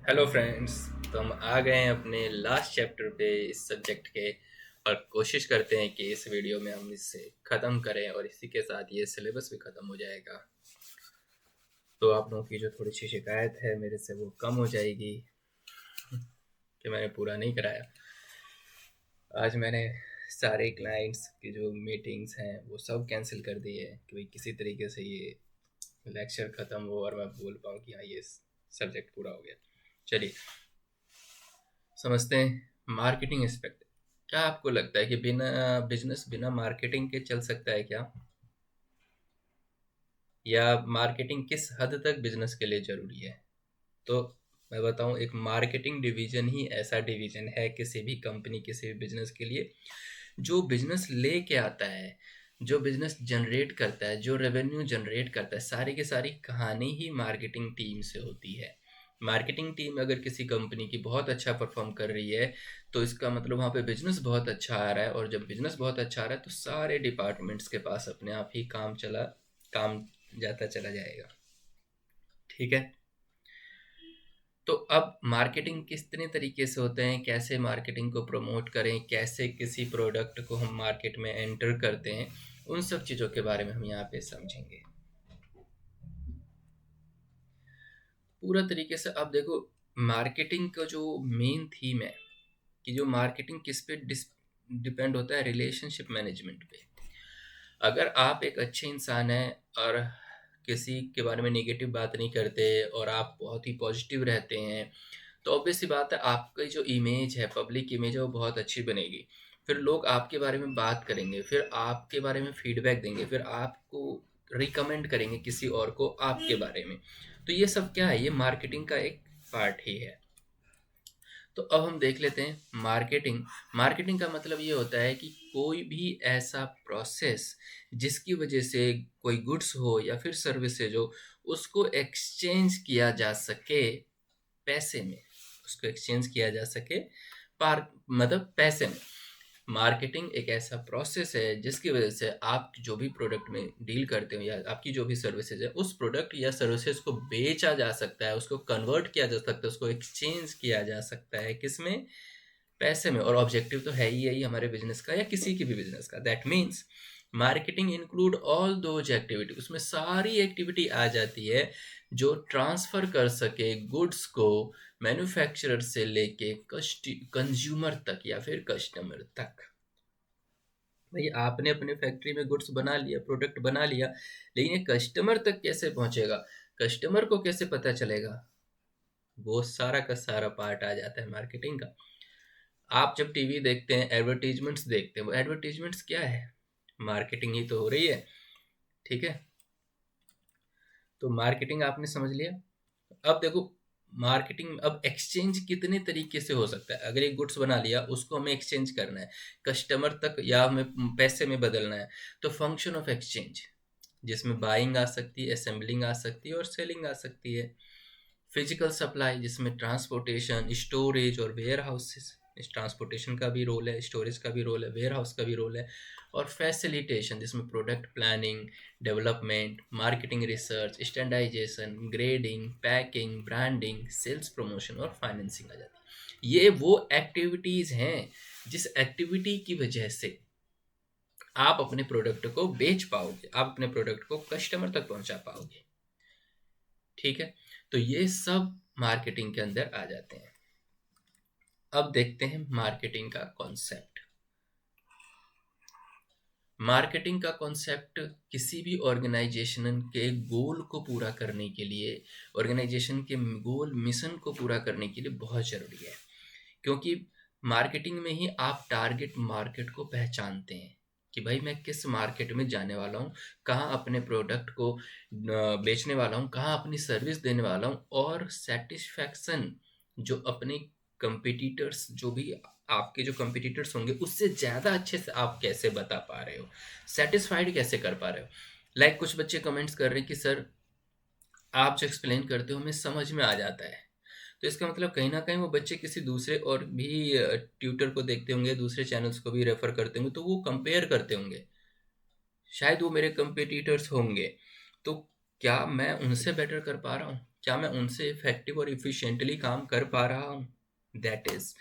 Hello friends. तो हम आ गए हैं अपने लास्ट चैप्टर पे इस सब्जेक्ट के, और कोशिश करते हैं कि इस वीडियो में हम इसे ख़त्म करें और इसी के साथ ये सिलेबस भी ख़त्म हो जाएगा। तो आप लोगों की जो थोड़ी सी शिकायत है मेरे से वो कम हो जाएगी कि मैंने पूरा नहीं कराया। आज मैंने सारे क्लाइंट्स की जो मीटिंग्स हैं वो सब कैंसिल कर दी है कि भाई किसी तरीके से ये लेक्चर ख़त्म हो और मैं बोल पाऊँ कि हाँ ये सब्जेक्ट पूरा हो गया। चलिए समझते हैं मार्केटिंग एस्पेक्ट। क्या आपको लगता है कि बिना बिजनेस बिना मार्केटिंग के चल सकता है क्या? या मार्केटिंग किस हद तक बिजनेस के लिए ज़रूरी है? तो मैं बताऊं, एक मार्केटिंग डिवीजन ही ऐसा डिवीजन है किसी भी कंपनी किसी भी बिजनेस के लिए जो बिजनेस लेके आता है, जो बिजनेस जनरेट करता है, जो रेवेन्यू जनरेट करता है, सारी की सारी कहानी ही मार्केटिंग टीम से होती है। मार्केटिंग टीम अगर किसी कंपनी की बहुत अच्छा परफॉर्म कर रही है तो इसका मतलब वहाँ पे बिजनेस बहुत अच्छा आ रहा है, और जब बिजनेस बहुत अच्छा आ रहा है तो सारे डिपार्टमेंट्स के पास अपने आप ही काम जाता चला जाएगा। ठीक है। तो अब मार्केटिंग कितने तरीके से होते हैं, कैसे मार्केटिंग को प्रमोट करें, कैसे किसी प्रोडक्ट को हम मार्केट में एंटर करते हैं, उन सब चीज़ों के बारे में हम यहाँ पे समझेंगे पूरा तरीके से। अब देखो, मार्केटिंग का जो मेन थीम है कि जो मार्केटिंग किस पे डिपेंड होता है, रिलेशनशिप मैनेजमेंट पे। अगर आप एक अच्छे इंसान हैं और किसी के बारे में नेगेटिव बात नहीं करते और आप बहुत ही पॉजिटिव रहते हैं, तो ऑब्वियस सी बात है आपकी जो इमेज है, पब्लिक इमेज है, वो बहुत अच्छी बनेगी। फिर लोग आपके बारे में बात करेंगे, फिर आपके बारे में फीडबैक देंगे, फिर आपको रिकमेंड करेंगे किसी और को आपके बारे में। तो ये सब क्या है, ये मार्केटिंग का एक पार्ट ही है। तो अब हम देख लेते हैं मार्केटिंग। मार्केटिंग का मतलब ये होता है कि कोई भी ऐसा प्रोसेस जिसकी वजह से कोई गुड्स हो या फिर सर्विसेज हो, उसको एक्सचेंज किया जा सके पैसे में, उसको एक्सचेंज किया जा सके पार मतलब पैसे में। मार्केटिंग एक ऐसा प्रोसेस है जिसकी वजह से आप जो भी प्रोडक्ट में डील करते हो या आपकी जो भी सर्विसेज है, उस प्रोडक्ट या सर्विसेज को बेचा जा सकता है, उसको कन्वर्ट किया जा सकता है, उसको एक्सचेंज किया जा सकता है किसमें? पैसे में। और ऑब्जेक्टिव तो है ही यही हमारे बिजनेस का या किसी की भी बिजनेस का। That means marketing include all those activity, उसमें सारी एक्टिविटी आ जाती है जो ट्रांसफर कर सके गुड्स को मैन्युफैक्चरर से लेके कंज्यूमर तक या फिर कस्टमर तक। भाई आपने अपने फैक्ट्री में गुड्स बना लिया, प्रोडक्ट बना लिया, लेकिन ये कस्टमर तक कैसे पहुंचेगा, कस्टमर को कैसे पता चलेगा, वो सारा का सारा पार्ट आ जाता है मार्केटिंग का। आप जब टीवी देखते हैं, एडवर्टीजमेंट्स देखते हैं, वो एडवर्टीजमेंट्स क्या है? मार्केटिंग ही तो हो रही है। ठीक है। तो मार्केटिंग आपने समझ लिया। अब देखो, मार्केटिंग अब एक्सचेंज कितने तरीके से हो सकता है। अगर एक गुड्स बना लिया, उसको हमें एक्सचेंज करना है कस्टमर तक या हमें पैसे में बदलना है, तो फंक्शन ऑफ एक्सचेंज जिसमें बाइंग आ सकती है, असेंबलिंग आ सकती है और सेलिंग आ सकती है। फिजिकल सप्लाई जिसमें ट्रांसपोर्टेशन, स्टोरेज और वेयर हाउसेस, इस ट्रांसपोर्टेशन का भी रोल है, स्टोरेज का भी रोल है, वेयर हाउस का भी रोल है। और फैसिलिटेशन जिसमें product planning, development, marketing research, standardization, grading, packing, branding, sales promotion और फाइनेंसिंग आ जाती है। ये वो एक्टिविटीज़ हैं जिस एक्टिविटी की वजह से आप अपने प्रोडक्ट को बेच पाओगे, आप अपने प्रोडक्ट को कस्टमर तक पहुंचा पाओगे। ठीक है। तो ये सब मार्केटिंग के अंदर आ जाते हैं। अब देखते हैं मार्केटिंग का कॉन्सेप्ट। मार्केटिंग का कॉन्सेप्ट किसी भी ऑर्गेनाइजेशन के गोल को पूरा करने के लिए, ऑर्गेनाइजेशन के गोल मिशन को पूरा करने के लिए बहुत ज़रूरी है। क्योंकि मार्केटिंग में ही आप टारगेट मार्केट को पहचानते हैं कि भाई मैं किस मार्केट में जाने वाला हूँ, कहाँ अपने प्रोडक्ट को बेचने वाला हूँ, कहाँ अपनी सर्विस देने वाला हूँ, और सेटिस्फैक्शन जो अपने कंपिटिटर्स, जो भी आपके जो कंपिटिटर्स होंगे उससे ज़्यादा अच्छे से आप कैसे बता पा रहे हो, सेटिस्फाइड कैसे कर पा रहे हो। लाइक कुछ बच्चे कमेंट्स कर रहे हैं कि सर आप जो एक्सप्लेन करते हो हमें समझ में आ जाता है। तो इसका मतलब कहीं न कहीं वो बच्चे किसी दूसरे और भी ट्यूटर को देखते होंगे, दूसरे चैनल्स को भी रेफ़र करते होंगे, तो वो कंपेयर करते होंगे। शायद वो मेरे कंपटीटर्स होंगे। तो क्या मैं उनसे बेटर कर पा रहा हूँ? क्या मैं उनसे इफेक्टिव और इफिशिएंटली काम कर पा रहा हूँ? That is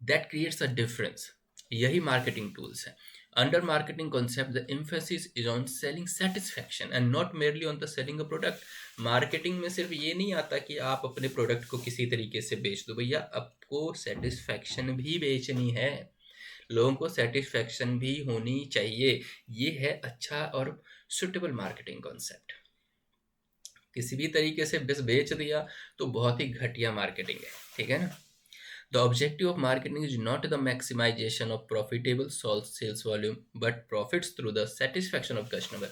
that creates a difference. यही मार्केटिंग टूल्स है। Under marketing concept the emphasis is on selling satisfaction and not merely on the selling a product. Marketing में सिर्फ ये नहीं आता कि आप अपने प्रोडक्ट को किसी तरीके से बेच दो, भैया आपको सेटिस्फैक्शन भी बेचनी है। लोगों को सेटिस्फैक्शन भी होनी चाहिए। ये है अच्छा और सुटेबल मार्केटिंग कॉन्सेप्ट। किसी भी तरीके से बस बेच दिया तो बहुत ही घटिया मार्केटिंग है, ठीक है ना। The objective of marketing is not the maximization of profitable sales volume but profits through the satisfaction of customer.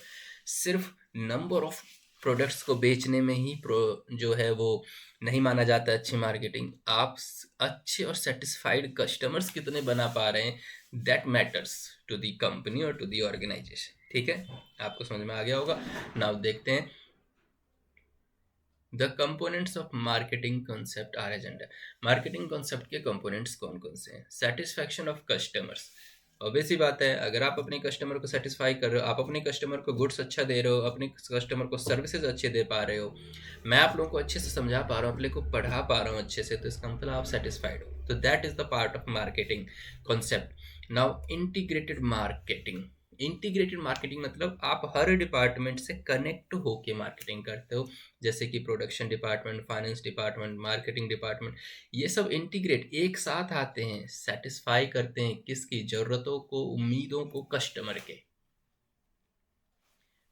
सिर्फ नंबर ऑफ प्रोडक्ट्स को बेचने में ही जो है वो नहीं माना जाता अच्छी मार्केटिंग। आप अच्छे और सेटिस्फाइड कस्टमर्स कितने बना पा रहे हैं, that matters to the company और टू द ऑर्गेनाइजेशन, ठीक है। आपको समझ में आ गया होगा। नाउ देखते हैं the components of marketing concept are agenda. Marketing concept के कंपोनेंट्स कौन कौन से हैं? Satisfaction of customers. ऑब्वियस ही बात है, अगर आप अपने कस्टमर को सेटिस्फाई कर रहे हो, आप अपने कस्टमर को गुड्स अच्छा दे रहे हो, अपने कस्टमर को सर्विसेज अच्छे दे पा रहे हो, मैं आप लोगों को अच्छे से समझा पा रहा हूँ, अपने को पढ़ा पा रहा हूँ अच्छे से, तो इसका मतलब आप सेटिस्फाइड हो। तो that is the part of marketing concept. Now integrated marketing. Integrated marketing मतलब आप हर डिपार्टमेंट से कनेक्ट होके मार्केटिंग करते हो, जैसे कि production department, finance department, marketing department, ये सब इंटीग्रेट एक साथ आते हैं, सेटिस्फाई करते हैं किसकी जरूरतों को, उम्मीदों को, कस्टमर के।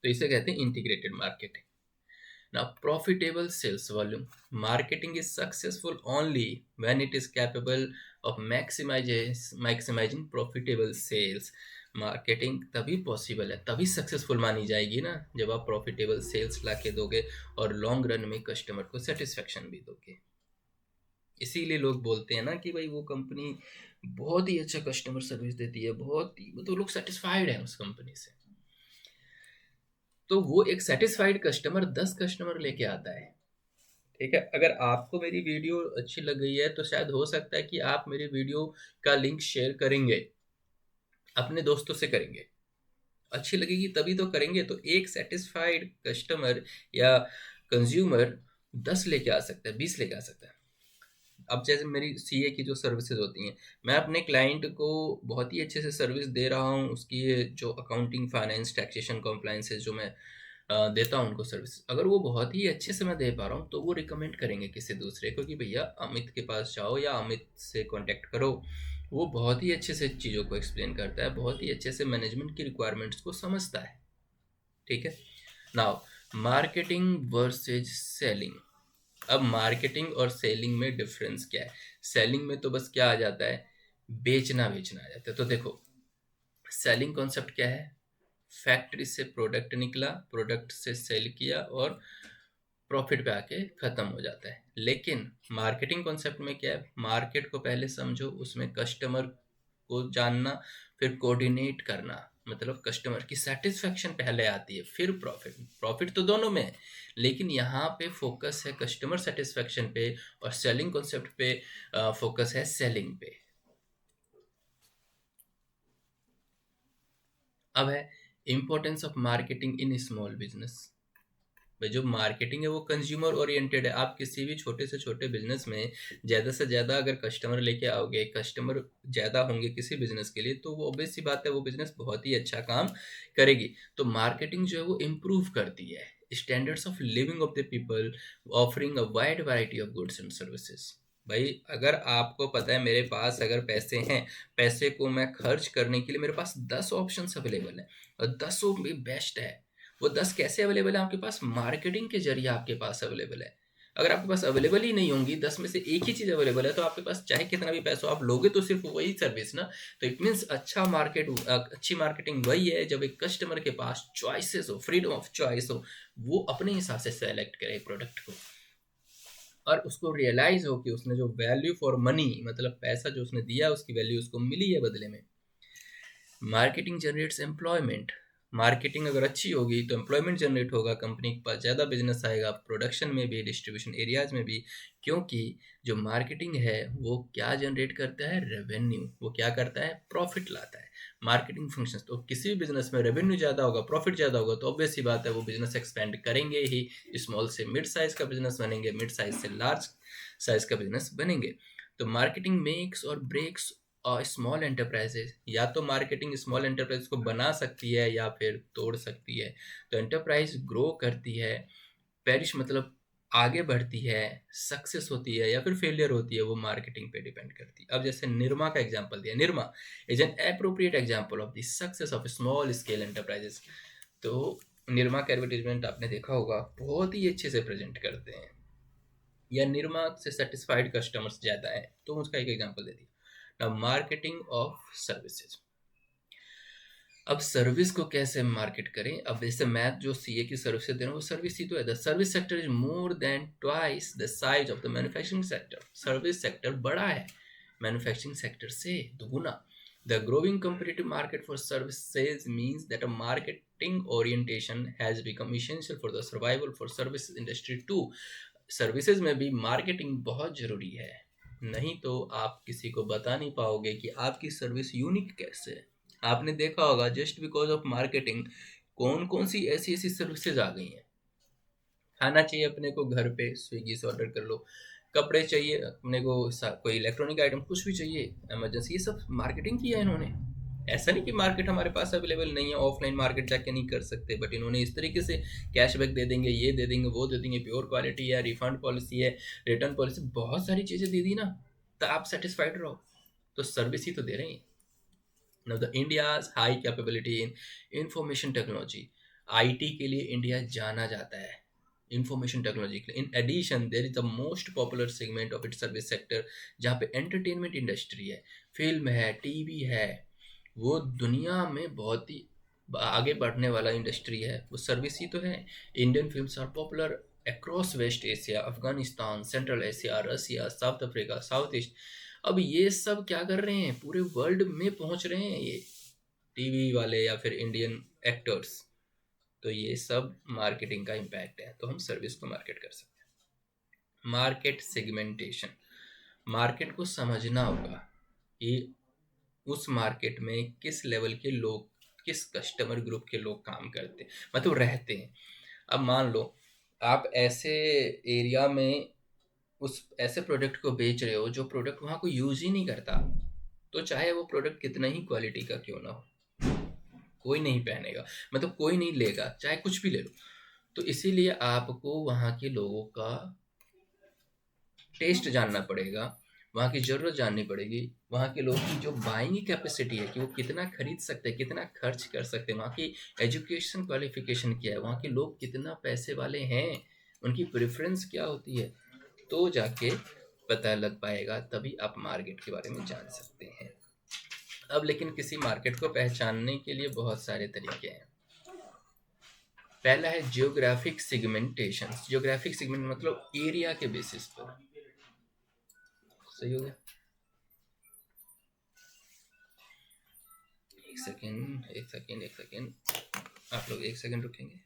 तो इसे कहते हैं integrated marketing. Now, profitable sales volume. Marketing is successful only when it is capable of maximizing profitable sales. Marketing तभी पॉसिबल है, तभी सक्सेसफुल मानी जाएगी ना, जब आप प्रॉफिटेबल सेल्स ला के दोगे और लॉन्ग रन में कस्टमर को सेटिस्फेक्शन भी दोगे। इसीलिए लोग बोलते हैं ना कि भाई वो कंपनी बहुत ही अच्छा कस्टमर सर्विस देती है, बहुत ही मतलब लोग सेटिस्फाइड हैं उस कंपनी से। तो वो एक सेटिस्फाइड कस्टमर 10 कस्टमर लेके आता है, ठीक है। अगर आपको मेरी वीडियो अच्छी लग गई है तो शायद हो सकता है कि आप मेरी वीडियो का लिंक शेयर करेंगे, अपने दोस्तों से करेंगे, अच्छी लगेगी तभी तो करेंगे। तो एक सेटिस्फाइड कस्टमर या कंज्यूमर 10 लेके आ सकता है, 20 लेके आ सकता है। अब जैसे मेरी सीए की जो सर्विसेज होती हैं, मैं अपने क्लाइंट को बहुत ही अच्छे से सर्विस दे रहा हूँ, उसकी जो अकाउंटिंग, फाइनेंस, टैक्सेशन, कॉम्प्लाइंसेज जो मैं देता हूँ उनको सर्विस, अगर वो बहुत ही अच्छे से मैं दे पा रहा हूँ तो वो रिकमेंड करेंगे किसी दूसरे को कि भैया अमित के पास जाओ या अमित से कांटेक्ट करो, वो बहुत ही अच्छे से चीज़ों को एक्सप्लेन करता है, बहुत ही अच्छे से मैनेजमेंट की रिक्वायरमेंट्स को समझता है, ठीक है। Now marketing versus selling. अब मार्केटिंग और सेलिंग में डिफरेंस क्या है? सेलिंग में तो बस क्या आ जाता है, बेचना बेचना आ जाता है। तो देखो सेलिंग कॉन्सेप्ट क्या है, फैक्ट्री से प्रोडक्ट निकला, प्रोडक्ट से सेल किया और प्रॉफिट पे आके खत्म हो जाता है। लेकिन मार्केटिंग कॉन्सेप्ट में क्या है, मार्केट को पहले समझो, उसमें कस्टमर को जानना, फिर कोऑर्डिनेट करना, मतलब कस्टमर की सेटिस्फेक्शन पहले आती है, फिर प्रॉफिट। प्रॉफिट तो दोनों में है, लेकिन यहाँ पे फोकस है कस्टमर सेटिस्फेक्शन पे और सेलिंग कॉन्सेप्ट पे फोकस है सेलिंग पे। अब है importance of marketing in small business. भाई जो मार्केटिंग है वो कंज्यूमर ओरिएंटेड है। आप किसी भी छोटे से छोटे बिजनेस में ज़्यादा से ज़्यादा अगर कस्टमर लेके आओगे, कस्टमर ज़्यादा होंगे किसी बिजनेस के लिए, तो वो ऑब्वियस सी बात है वो बिजनेस बहुत ही अच्छा काम करेगी। तो मार्केटिंग जो है वो इम्प्रूव करती है standards of living of the people, offering a wide variety of goods and services. भाई अगर आपको पता है मेरे पास अगर पैसे हैं, पैसे को मैं खर्च करने के लिए मेरे पास 10 ऑप्शंस अवेलेबल हैं और 10 में बेस्ट है। वो 10 कैसे अवेलेबल है आपके पास, मार्केटिंग के जरिए आपके पास अवेलेबल है। अगर आपके पास अवेलेबल ही नहीं होंगी, 10 में से एक ही चीज़ अवेलेबल है, तो आपके पास चाहे कितना भी पैसा हो, आप लोगे तो सिर्फ वही सर्विस ना। तो इट मीन्स अच्छी मार्केटिंग वही है जब एक कस्टमर के पास चॉइसेस हो, फ्रीडम ऑफ चॉइस हो, वो अपने हिसाब से सेलेक्ट करे प्रोडक्ट को और उसको रियलाइज हो कि उसने जो वैल्यू फॉर मनी, मतलब पैसा जो उसने दिया उसकी वैल्यू उसको मिली है बदले में। Marketing generates employment. मार्केटिंग अगर अच्छी होगी तो एम्प्लॉयमेंट जनरेट होगा, कंपनी के पास ज़्यादा बिजनेस आएगा, प्रोडक्शन में भी, डिस्ट्रीब्यूशन एरियाज में भी। क्योंकि जो मार्केटिंग है वो क्या जनरेट करता है? रेवेन्यू। वो क्या करता है? प्रॉफिट लाता है। मार्केटिंग फंक्शंस, तो किसी भी बिजनेस में रेवेन्यू ज़्यादा होगा, प्रॉफिट ज़्यादा होगा, तो ऑब्वियस सी बात है वो बिजनेस एक्सपेंड करेंगे ही। स्मॉल से मिड साइज का बिजनेस बनेंगे, मिड साइज से लार्ज साइज का बिजनेस बनेंगे। तो मार्केटिंग मेक्स और ब्रेक्स स्मॉल एंटरप्राइजेज। या तो मार्केटिंग स्मॉल एंटरप्राइज को बना सकती है या फिर तोड़ सकती है। तो एंटरप्राइज ग्रो करती है, पेरिश मतलब आगे बढ़ती है, सक्सेस होती है या फिर फेलियर होती है, वो मार्केटिंग पे डिपेंड करती है। अब जैसे निरमा का एग्जांपल दिया, Nirma is an appropriate example of the success of small scale enterprises. तो निरमा का एडवर्टीजमेंट आपने देखा होगा, बहुत ही अच्छे से प्रेजेंट करते हैं, या निरमा से सेटिस्फाइड कस्टमर्स ज़्यादा है, तो उसका एक एग्जांपल दे दिया। Now marketing of services. अब सर्विस को कैसे मार्केट करें? अब जैसे मैं जो सीए की सर्विस दे रहा हूँ, वो सर्विस ही तो है। The service sector is more than twice the size of the manufacturing sector. Service sector बड़ा है मैन्युफैक्चरिंग सेक्टर से दुगुना। The growing competitive market for services means that a marketing orientation has become essential for the survival for service industry too. Services में भी marketing बहुत जरूरी है, नहीं तो आप किसी को बता नहीं पाओगे कि आपकी सर्विस यूनिक कैसे है। आपने देखा होगा जस्ट बिकॉज ऑफ मार्केटिंग कौन कौन सी ऐसी ऐसी सर्विसेज आ गई हैं। खाना चाहिए अपने को घर पे, स्विगी से ऑर्डर कर लो। कपड़े चाहिए अपने को, कोई इलेक्ट्रॉनिक आइटम कुछ भी चाहिए इमरजेंसी, ये सब मार्केटिंग किया है इन्होंने। ऐसा नहीं कि मार्केट हमारे पास अवेलेबल नहीं है, ऑफलाइन मार्केट जाके नहीं कर सकते, बट इन्होंने इस तरीके से कैशबैक दे देंगे, ये दे देंगे, वो दे देंगे, प्योर क्वालिटी है, रिफंड पॉलिसी है, रिटर्न पॉलिसी, बहुत सारी चीज़ें दे दी ना, तो आप सेटिस्फाइड रहो। तो सर्विस ही तो दे रहे हैं। Now the India's high capability in information technology, IT के लिए इंडिया जाना जाता है, इंफॉर्मेशन टेक्नोलॉजी के लिए। In addition there is the most popular segment of its service sector, जहाँ पे एंटरटेनमेंट इंडस्ट्री है, फिल्म है, टीवी है, वो दुनिया में बहुत ही आगे बढ़ने वाला इंडस्ट्री है, वो सर्विस ही तो है। Indian films are popular across West Asia, Afghanistan, Central Asia, Russia, South Africa, South East. अब ये सब क्या कर रहे हैं? पूरे वर्ल्ड में पहुंच रहे हैं ये टीवी वाले या फिर इंडियन एक्टर्स। तो ये सब मार्केटिंग का इम्पैक्ट है, तो हम सर्विस को मार्केट कर सकते हैं। मार्केट सेगमेंटेशन, मार्केट को समझना होगा कि उस मार्केट में किस लेवल के लोग, किस कस्टमर ग्रुप के लोग काम करते हैं, मतलब रहते हैं। अब मान लो आप ऐसे एरिया में उस ऐसे प्रोडक्ट को बेच रहे हो जो प्रोडक्ट वहाँ को यूज ही नहीं करता, तो चाहे वो प्रोडक्ट कितना ही क्वालिटी का क्यों ना हो, कोई नहीं पहनेगा, मतलब कोई नहीं लेगा, चाहे कुछ भी ले लो। तो इसीलिए आपको वहाँ के लोगों का टेस्ट जानना पड़ेगा, वहाँ की ज़रूरत जाननी पड़ेगी, वहाँ के लोग की जो बाइंग कैपेसिटी है कि वो कितना खरीद सकते हैं, कितना खर्च कर सकते हैं, वहाँ की एजुकेशन क्वालिफिकेशन क्या है, वहाँ के लोग कितना पैसे वाले हैं, उनकी प्रेफरेंस क्या होती है, तो जाके पता लग पाएगा, तभी आप मार्केट के बारे में जान सकते हैं। अब लेकिन किसी मार्केट को पहचानने के लिए बहुत सारे तरीके हैं। पहला है जियोग्राफिक सेगमेंटेशन। जियोग्राफिक सेगमेंट मतलब एरिया के बेसिस पर। सही हो गया? एक सेकेंड, एक सेकेंड, एक सेकेंड, आप लोग एक सेकेंड रुकेंगे।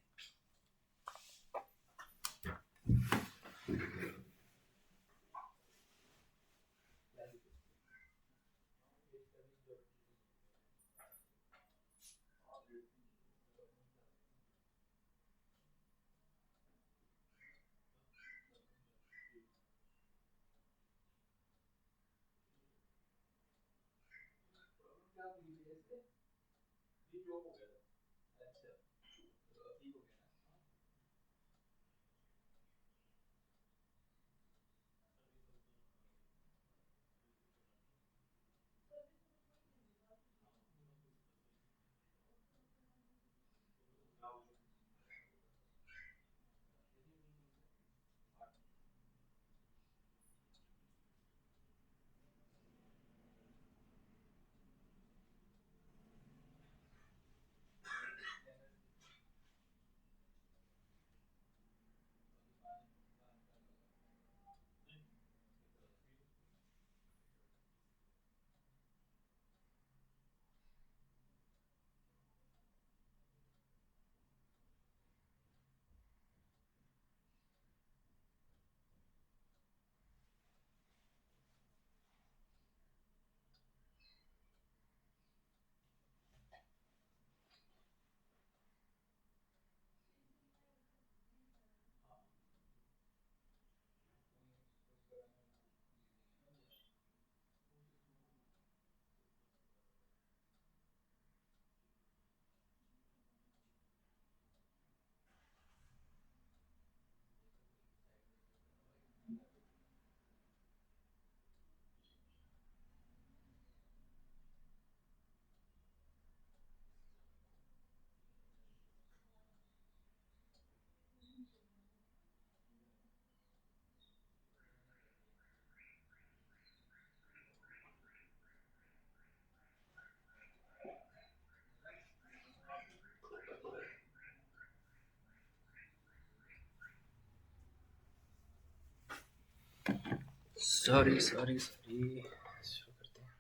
सॉरी सॉरी सॉरी, शुरू करते हैं।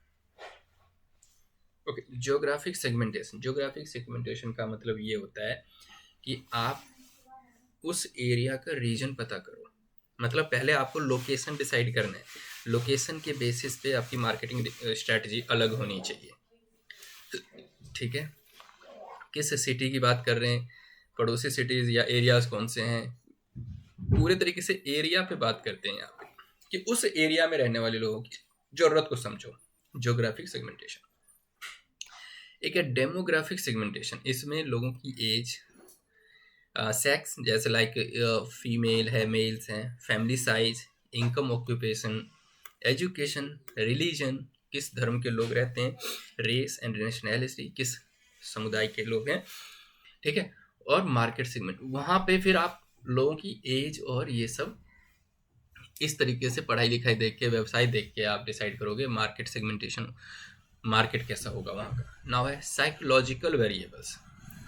ओके, ज्योग्राफिक सेगमेंटेशन का मतलब ये होता है कि आप उस एरिया का रीजन पता करो। मतलब पहले आपको लोकेशन डिसाइड करना है, लोकेशन के बेसिस पे आपकी मार्केटिंग स्ट्रेटजी अलग होनी चाहिए। ठीक है, किस सिटी की बात कर रहे हैं, पड़ोसी सिटीज या एरियाज कौन से हैं, पूरे तरीके से एरिया पे बात करते हैं यहाँ पे कि उस एरिया में रहने वाले लोगों की जरूरत को समझो। Geographic segmentation. एक है डेमोग्राफिक सेगमेंटेशन, इसमें लोगों की एज, सेक्स जैसे लाइक फीमेल है, मेल्स हैं, family size, income, occupation, education, religion, किस धर्म के लोग रहते हैं, रेस एंड नेशनैलिटी, किस समुदाय के लोग हैं। ठीक है, और मार्केट सेगमेंट, वहाँ पे फिर आप लोगों की एज और ये सब इस तरीके से पढ़ाई लिखाई देख के, व्यवसाय देख के आप डिसाइड करोगे मार्केट सेगमेंटेशन, मार्केट कैसा होगा वहाँ का। नाउ है साइकोलॉजिकल वेरिएबल्स।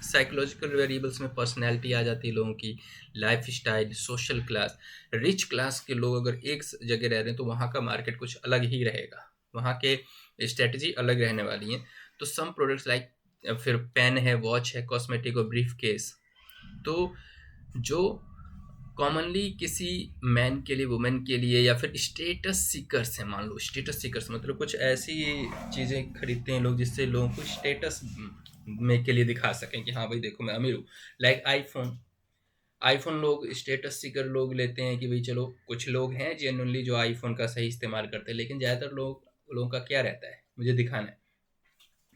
साइकोलॉजिकल वेरिएबल्स में पर्सनैलिटी आ जाती है लोगों की, life style, social class. Rich class के लोग अगर एक जगह रह रहे हैं तो वहाँ का मार्केट कुछ अलग ही रहेगा, वहाँ के स्ट्रेटजी अलग रहने वाली हैं। तो सम प्रोडक्ट्स लाइक, फिर पेन है, वॉच है, कॉस्मेटिक और ब्रीफ केस। तो जो कॉमनली किसी मैन के लिए, वुमेन के लिए, या फिर स्टेटस सीकर्स हैं, मान लो स्टेटस सीकर्स मतलब कुछ ऐसी चीज़ें खरीदते हैं लोग जिससे लोगों को स्टेटस में के लिए दिखा सकें कि हाँ भाई देखो मैं अमीर हूँ। लाइक आईफोन, आईफोन लोग स्टेटस सीकर लोग लेते हैं कि भाई चलो, कुछ लोग हैं जेन्युइनली जो आईफोन का सही इस्तेमाल करते हैं, लेकिन ज़्यादातर लोगों का क्या रहता है, मुझे दिखाना है,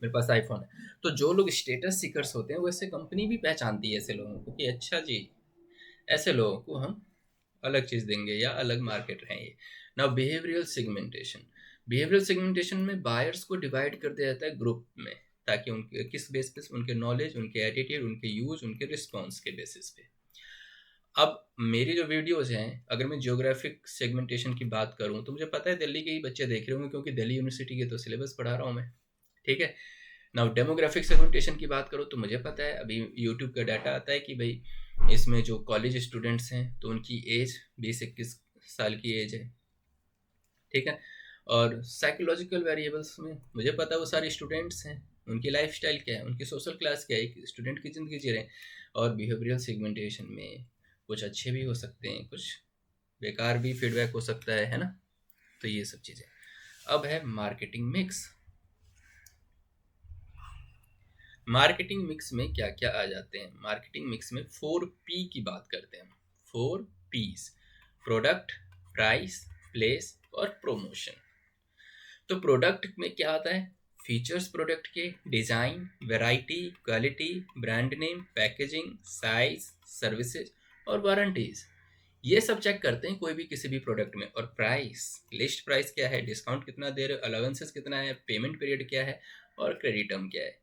मेरे पास आईफोन है। तो जो लोग स्टेटस सीकर्स होते हैं वैसे कंपनी भी पहचानती है ऐसे लोगों को कि अच्छा जी, ऐसे लोगों को हम अलग चीज़ देंगे या अलग मार्केट है ये। Now behavioural segmentation. Behavioural segmentation में बायर्स को डिवाइड कर दिया जाता है ग्रुप में, ताकि उनके किस बेस पे, उनके नॉलेज, उनके एटीट्यूड, उनके यूज, उनके रिस्पॉन्स के बेसिस पे। अब मेरी जो वीडियोस हैं, अगर मैं जियोग्राफिक सेगमेंटेशन की बात करूं तो मुझे पता है दिल्ली के ही बच्चे देख रहे होंगे क्योंकि दिल्ली यूनिवर्सिटी के तो सिलेबस पढ़ा रहा हूं मैं। ठीक है, नाउ डेमोग्राफिक सेगमेंटेशन की बात करो तो मुझे पता है, अभी यूट्यूब का डाटा आता है कि भाई इसमें जो कॉलेज स्टूडेंट्स हैं तो उनकी एज 20-21 साल की एज है। ठीक है, और साइकोलॉजिकल वेरिएबल्स में मुझे पता है वो सारे स्टूडेंट्स हैं, उनकी लाइफ स्टाइल क्या है, उनकी सोशल क्लास क्या है, एक स्टूडेंट की ज़िंदगी जी रहे हैं। और बिहेवियरल सेगमेंटेशन में कुछ अच्छे भी हो सकते हैं, कुछ बेकार भी फीडबैक हो सकता है ना। तो ये सब चीज़ें। अब है मार्केटिंग मिक्स। मार्केटिंग मिक्स में क्या क्या आ जाते हैं, मार्केटिंग मिक्स में 4P की बात करते हैं। 4Ps: प्रोडक्ट, प्राइस, प्लेस और प्रमोशन। तो प्रोडक्ट में क्या आता है, फीचर्स प्रोडक्ट के, design, variety, quality, brand name, packaging, size, services और वारंटीज, ये सब चेक करते हैं कोई भी किसी भी प्रोडक्ट में। और प्राइस, लिस्ट प्राइस क्या है, डिस्काउंट कितना दे रहे हो, अलाउंसेस कितना है, पेमेंट पीरियड क्या है और क्रेडिट टर्म क्या है,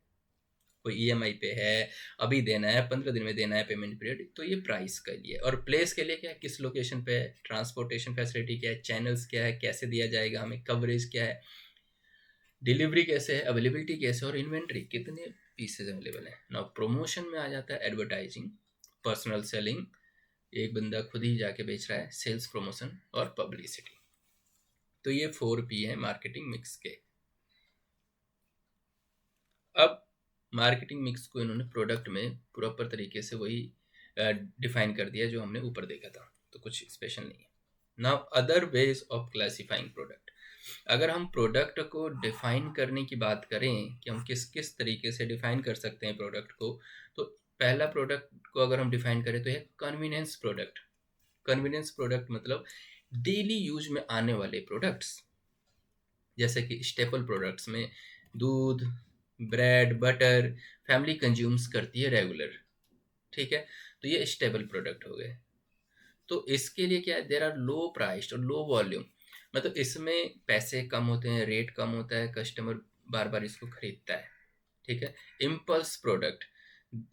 कोई ईएमआई पे है, अभी देना है, 15 दिन में देना है पेमेंट पीरियड, तो ये प्राइस के लिए। और प्लेस के लिए क्या है, किस लोकेशन पे है, ट्रांसपोर्टेशन फैसिलिटी क्या है, चैनल्स क्या है, कैसे दिया जाएगा हमें, कवरेज क्या है, डिलीवरी कैसे है, अवेलेबिलिटी कैसे, और इन्वेंट्री कितने पीसेज अवेलेबल है। नाउ प्रमोशन में आ जाता है एडवर्टाइजिंग, पर्सनल सेलिंग, एक बंदा खुद ही जाके बेच रहा है, सेल्स प्रमोशन और पब्लिसिटी। तो ये 4P है मार्केटिंग मिक्स के। अब मार्केटिंग मिक्स को इन्होंने प्रोडक्ट में प्रॉपर तरीके से वही डिफाइन कर दिया जो हमने ऊपर देखा था, तो कुछ स्पेशल नहीं है। Now other ways of classifying product. अगर हम प्रोडक्ट को डिफाइन करने की बात करें कि हम किस किस तरीके से डिफाइन कर सकते हैं प्रोडक्ट को, तो पहला प्रोडक्ट को अगर हम डिफाइन करें तो है कन्वीनियंस प्रोडक्ट। कन्वीनियंस प्रोडक्ट मतलब डेली यूज में आने वाले प्रोडक्ट्स, जैसे कि स्टेपल प्रोडक्ट्स में दूध, ब्रेड, बटर, फैमिली कंज्यूम्स करती है रेगुलर। ठीक है, तो ये स्टेबल प्रोडक्ट हो गए। तो इसके लिए क्या है, देर आर लो प्राइस्ड और लो वॉल्यूम, मतलब इसमें पैसे कम होते हैं, रेट कम होता है, कस्टमर बार बार इसको खरीदता है। ठीक है, इम्पल्स प्रोडक्ट,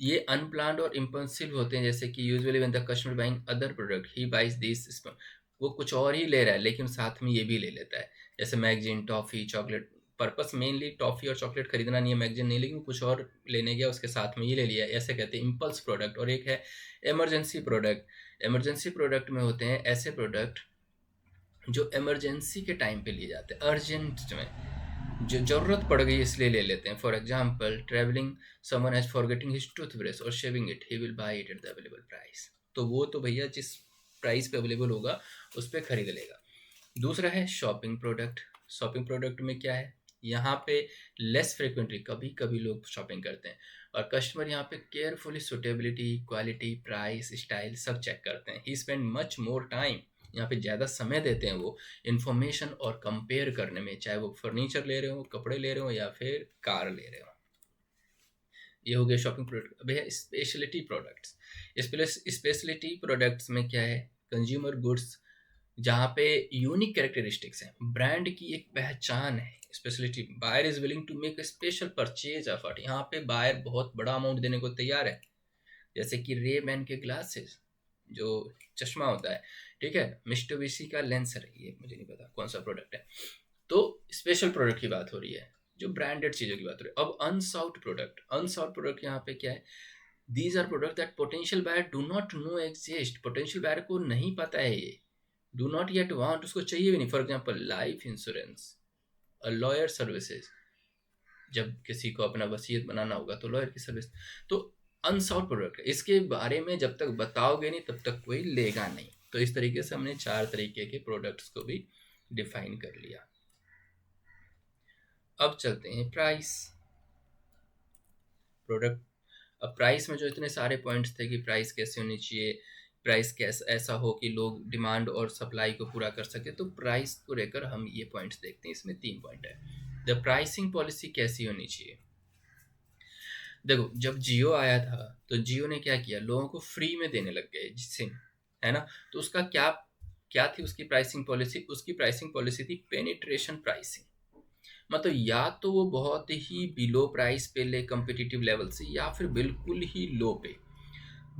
ये अनप्लान्ड और इम्पल्सिव होते हैं, जैसे कि usually when the customer buying other product ही बाइज दिस, वो कुछ और ही ले रहा है लेकिन साथ में ये भी ले लेता है, जैसे magazine, toffee, chocolate. Purpose mainly toffee और चॉकलेट खरीदना नहीं है, मैगजीन नहीं, लेकिन कुछ और लेने गया उसके साथ में ये ले लिया, ऐसे कहते हैं इम्पल्स प्रोडक्ट। और एक है इमरजेंसी प्रोडक्ट। इमरजेंसी प्रोडक्ट में होते हैं ऐसे प्रोडक्ट जो इमरजेंसी के टाइम पे लिए जाते हैं, अर्जेंट में जो ज़रूरत पड़ गई इसलिए ले लेते हैं। For example travelling, someone has forgetting his toothbrush और shaving it, he will buy it at the available price. तो वो तो भैया जिस प्राइस पे अवेलेबल होगा उस पर खरीद लेगा। दूसरा है शॉपिंग प्रोडक्ट। शॉपिंग प्रोडक्ट में क्या है, यहाँ पे लेस फ्रिक्वेंटली कभी कभी लोग शॉपिंग करते हैं, और कस्टमर यहाँ पे carefully suitability, quality, price, style सब चेक करते हैं। ही स्पेंड मच मोर टाइम, यहाँ पे ज़्यादा समय देते हैं वो इन्फॉर्मेशन और कंपेयर करने में, चाहे वो फर्नीचर ले रहे हो, कपड़े ले रहे हो या फिर कार ले रहे हो। ये हो गया शॉपिंग प्रोडक्ट। भैया स्पेशलिटी प्रोडक्ट्स, स्पेशलिटी प्रोडक्ट्स में क्या है, कंज्यूमर गुड्स जहाँ पे यूनिक कैरेक्टरिस्टिक्स हैं, ब्रांड की एक पहचान है। Speciality, buyer is willing to make a special purchase effort, यहाँ पे बायर बहुत बड़ा अमाउंट देने को तैयार है। जैसे कि रे मैन के ग्लासेस, जो चश्मा होता है, ठीक है, मिस्टोबिशी का लेंसर, ये मुझे नहीं पता कौन सा प्रोडक्ट है। तो स्पेशल प्रोडक्ट की बात हो रही है, जो ब्रांडेड चीज़ों की बात हो रही है। अब अनसाउट प्रोडक्ट, अनसाउट प्रोडक्ट यहाँ पे क्या है, these are product that potential buyer do not know exist, potential buyer को नहीं पता है ये, डू नॉट येट वांट, उसको चाहिए भी नहीं। For example life insurance, lawyer services, जब किसी को अपना वसीयत बनाना होगा तो लॉयर की सर्विस। तो अनसॉल्व प्रोडक्ट है, इसके बारे में जब तक बताओगे नहीं तब तक कोई लेगा नहीं। तो इस तरीके से हमने 4 तरीके के प्रोडक्ट्स को भी डिफाइन कर लिया। अब चलते हैं प्राइस प्रोडक्ट। अब प्राइस में जो इतने सारे पॉइंट्स थे कि प्राइस कैसे होनी चाहिए, प्राइस कैसा ऐसा हो कि लोग डिमांड और सप्लाई को पूरा कर सके, तो प्राइस को लेकर हम ये पॉइंट्स देखते हैं। इसमें 3 पॉइंट है। द प्राइसिंग पॉलिसी कैसी होनी चाहिए। देखो जब जियो आया था तो जियो ने क्या किया, लोगों को फ्री में देने लग गए सिम, है ना। तो उसका क्या क्या थी उसकी प्राइसिंग पॉलिसी, उसकी प्राइसिंग पॉलिसी थी पेनिट्रेशन प्राइसिंग। मतलब या तो वो बहुत ही बिलो प्राइस पे ले कम्पिटिटिव लेवल से, या फिर बिल्कुल ही लो पे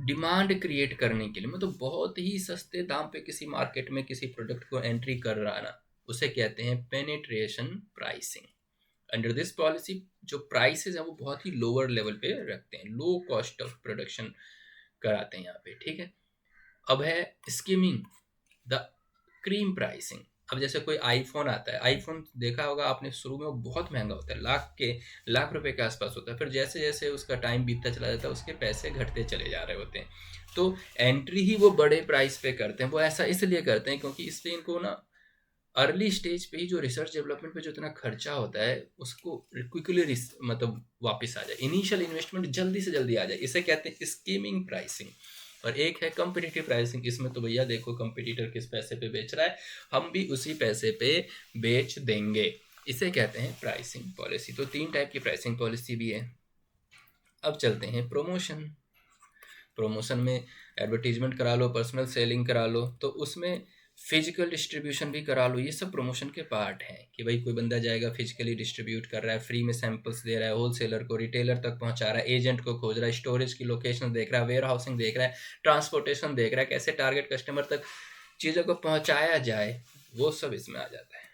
डिमांड क्रिएट करने के लिए, मतलब बहुत ही सस्ते दाम पे किसी मार्केट में किसी प्रोडक्ट को एंट्री कर रहा है ना, उसे कहते हैं penetration pricing. Under this policy जो प्राइसेस हैं वो बहुत ही लोअर लेवल पे रखते हैं, लो कॉस्ट ऑफ प्रोडक्शन कराते हैं यहाँ पे, ठीक है। अब है स्कीमिंग, द क्रीम प्राइसिंग। अब जैसे कोई आईफोन आता है, आईफोन देखा होगा आपने, शुरू में वो बहुत महंगा होता है, लाख रुपए के आसपास होता है, फिर जैसे जैसे उसका टाइम बीतता चला जाता है उसके पैसे घटते चले जा रहे होते हैं। तो एंट्री ही वो बड़े प्राइस पे करते हैं। वो ऐसा इसलिए करते हैं क्योंकि इससे इनको ना अर्ली स्टेज पे ही जो रिसर्च डेवलपमेंट पे जो इतना खर्चा होता है उसको क्विकली मतलब वापस आ जाए, इनिशियल इन्वेस्टमेंट जल्दी से जल्दी आ जाए, इसे कहते हैं स्कीमिंग प्राइसिंग। और एक है कम्पिटिटिव प्राइसिंग, इसमें तो भैया देखो कंपटीटर किस पैसे पे बेच रहा है, हम भी उसी पैसे पे बेच देंगे, इसे कहते हैं प्राइसिंग पॉलिसी। तो 3 टाइप की प्राइसिंग पॉलिसी भी है। अब चलते हैं प्रमोशन। प्रमोशन में एडवर्टीजमेंट करा लो, पर्सनल सेलिंग करा लो, तो उसमें फिजिकल डिस्ट्रीब्यूशन भी करा लो। ये सब प्रमोशन के पार्ट हैं कि भाई कोई बंदा जाएगा फिजिकली डिस्ट्रीब्यूट कर रहा है, फ्री में सैंपल्स दे रहा है, होलसेलर को रिटेलर तक पहुंचा रहा है, एजेंट को खोज रहा है, स्टोरेज की लोकेशन देख रहा है, वेयर हाउसिंग देख रहा है, ट्रांसपोर्टेशन देख रहा है, कैसे टारगेट कस्टमर तक चीज़ों को पहुंचाया जाए, वो सब इसमें आ जाता है।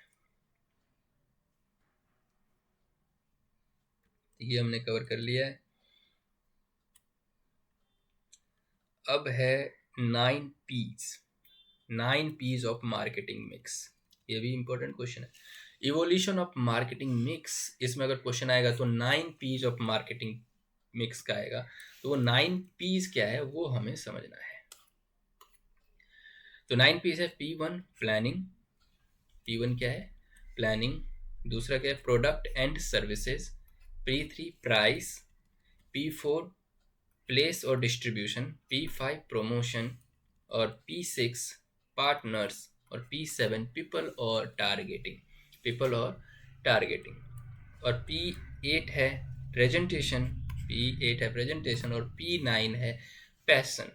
ये हमने कवर कर लिया है। अब है 9 P's ऑफ मार्केटिंग मिक्स। ये भी इंपॉर्टेंट क्वेश्चन है, इवोल्यूशन ऑफ मार्केटिंग मिक्स। इसमें अगर क्वेश्चन आएगा तो 9 P's ऑफ मार्केटिंग मिक्स का आएगा, तो वो 9 P's क्या है वो हमें समझना है। तो 9 P's है, P1 प्लानिंग, P1 क्या है, प्लानिंग। दूसरा क्या है, product and services. P3 price. P4 place और डिस्ट्रीब्यूशन। P5 promotion. और P6 पार्टनर्स। और P7 पीपल और टारगेटिंग। और P8 है प्रेजेंटेशन। P8 है प्रेजेंटेशन और P9 है पैशन।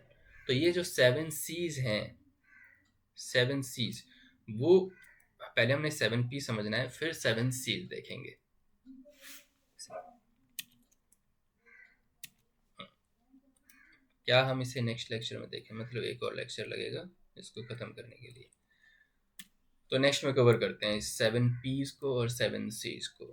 तो ये जो 7 C's हैं, 7 C's, वो पहले हमने 7 P समझना है, फिर 7 C's देखेंगे। क्या हम इसे नेक्स्ट लेक्चर में देखें, मतलब एक और लेक्चर लगेगा इसको ख़त्म करने के लिए। तो नेक्स्ट में कवर करते हैं 7 P's को और 7 C's को।